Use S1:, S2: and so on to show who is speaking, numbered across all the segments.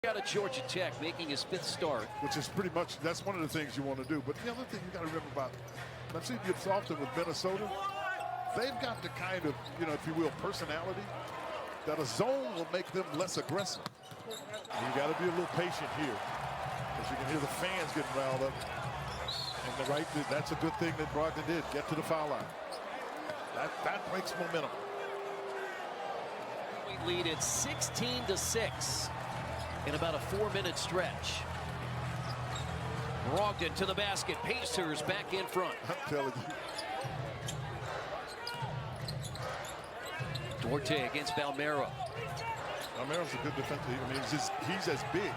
S1: Out of Georgia Tech, making his 5th start.
S2: Which is pretty much, that's one of the things you want to do. But the other thing you got to remember about, I've seen it often with Minnesota, they've got the kind of, if you will, personality that a zone will make them less aggressive. And you got to be a little patient here, because you can hear the fans getting riled up. And that's a good thing that Brogdon did, get to the foul line. That breaks momentum.
S1: We lead it 16-6 in about a 4-minute stretch. Brogdon to the basket. Pacers back in front.
S2: I'm telling you.
S1: Duarte against Bolmaro.
S2: Bolmaro's a good defender. I mean, he's as big.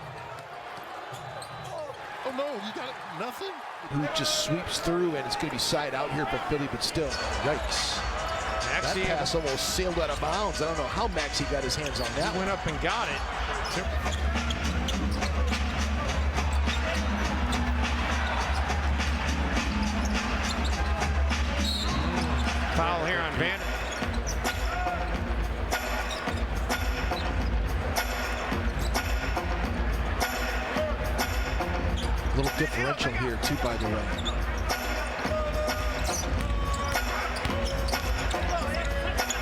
S2: Oh no, you got it. Nothing?
S3: Who just sweeps through, and it's going to be side out here for Philly, but still, yikes. That pass almost sailed out of bounds. I don't know how Maxey got his hands on that.
S4: He went up and got it. Foul here on Vander.
S3: A little differential here, too, by the way.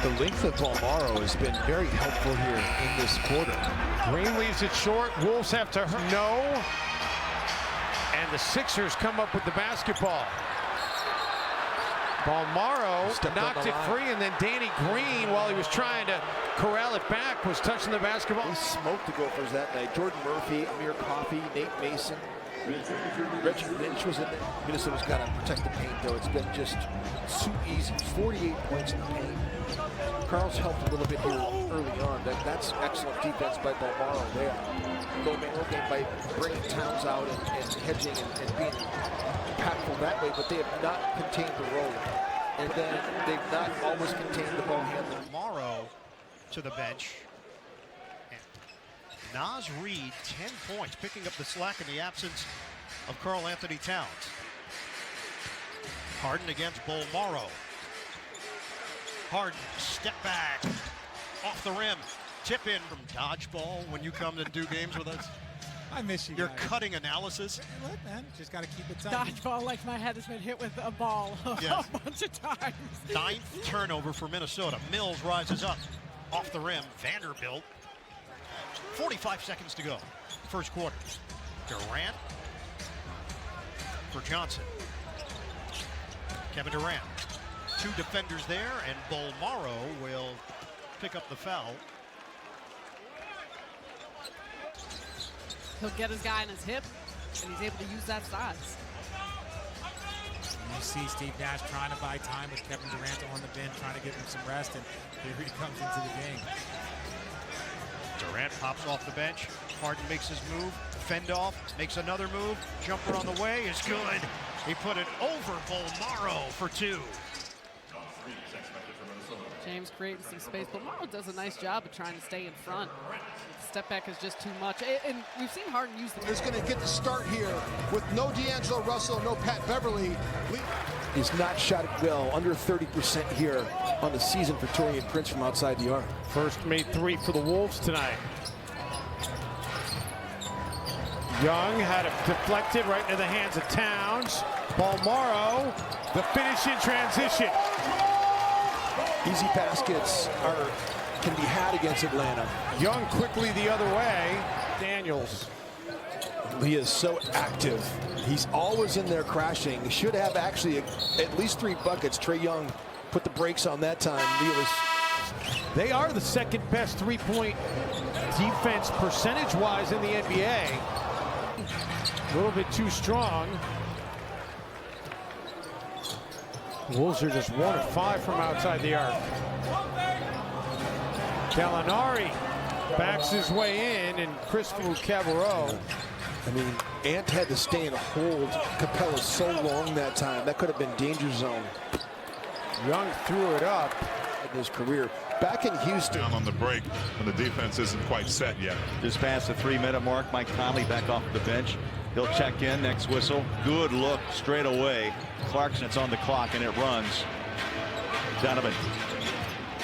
S3: The length of Bolmaro has been very helpful here in this quarter.
S4: Green leaves it short. Wolves have to no. And the Sixers come up with the basketball. Bolmaro knocked it free, and then Danny Green, while he was trying to corral it back, was touching the basketball.
S3: He smoked the Gophers that night. Jordan Murphy, Amir Coffey, Nate Mason. Reggie Lynch was in there. Minnesota's got to protect the paint, though. It's been just too easy. 48 points in the paint. Carl's helped a little bit here early on. That's excellent defense by Bolmaro there. Bolmaro game by bringing Towns out and hedging and being impactful that way, but they have not contained the roll. And then they've not always contained the ball handling.
S5: Bolmaro to the bench. Naz Reid, 10 points, picking up the slack in the absence of Karl Anthony Towns. Harden against Bolmaro. Harden, step back, off the rim, tip in from dodgeball when you come to do games with us.
S6: I miss you.
S5: Your
S6: guys.
S5: cutting analysis.
S6: Look, man, just got to keep it tight.
S7: Dodgeball, like my head has been hit with a ball
S5: Yes.
S7: a bunch of times.
S5: 9th turnover for Minnesota. Mills rises up, off the rim. Vanderbilt. 45 seconds to go. First quarter. Durant for Johnson. Kevin Durant. 2 defenders there, and Bolmaro will pick up the foul.
S7: He'll get his guy in his hip, and he's able to use that size.
S6: You see Steve Nash trying to buy time with Kevin Durant on the bench, trying to give him some rest, and here he comes into the game.
S5: Durant pops off the bench. Harden makes his move. Fend off, makes another move. Jumper on the way is good. He put it over Bolmaro for 2.
S7: James creating some space. Bolmaro does a nice job of trying to stay in front. The step back is just too much. And we've seen Harden use the...
S3: Is going to get the start here with no D'Angelo Russell, no Pat Beverly. He's not shot it well, under 30% here on the season for Taurean Prince from outside the arc.
S4: First made 3 for the Wolves tonight. Young had it deflected right into the hands of Towns. Bolmaro, the finish in transition.
S3: Easy baskets can be had against Atlanta.
S4: Young quickly the other way. Daniels.
S3: He is so active. He's always in there crashing. He should have actually at least 3 buckets. Trae Young put the brakes on that time.
S4: They are the second best three-point defense percentage-wise in the NBA. A little bit too strong. Wolves are just 1 of 5 from outside the arc. Gallinari backs his way in, and Chris Cabarro.
S3: I mean, Ant had to stay in a hold Capella so long that time. That could have been danger zone.
S4: Young threw it up.
S3: In his career. Back in Houston.
S8: Down on the break when the defense isn't quite set yet.
S9: Just past the 3-minute mark, Mike Conley back off the bench. He'll check in, next whistle. Good look straight away. Clarkson, it's on the clock, and it runs. Donovan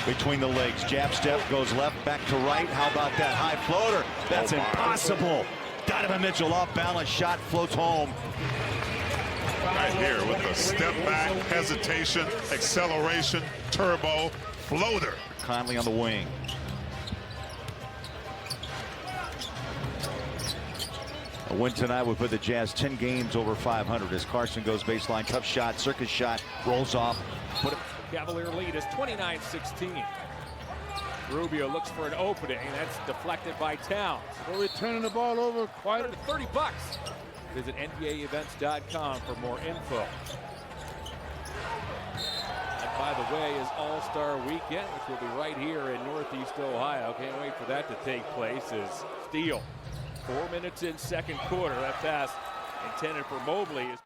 S9: between the legs. Jab step, goes left, back to right. How about that high floater? That's impossible. Donovan Mitchell off balance, shot floats home.
S8: Right here with the step back, hesitation, acceleration, turbo, floater.
S9: Conley on the wing. A win tonight would put the Jazz 10 games over 500 as Clarkson goes baseline, tough shot, circus shot, rolls off.
S10: The Cavalier lead is 29-16. Rubio looks for an opening. That's deflected by Towns.
S11: We're returning the ball over quite a
S10: $30. Visit NBAevents.com for more info. And by the way, is All-Star Weekend, which will be right here in Northeast Ohio. Can't wait for that to take place. Is Steele. 4 minutes in second quarter. That pass intended for Mobley.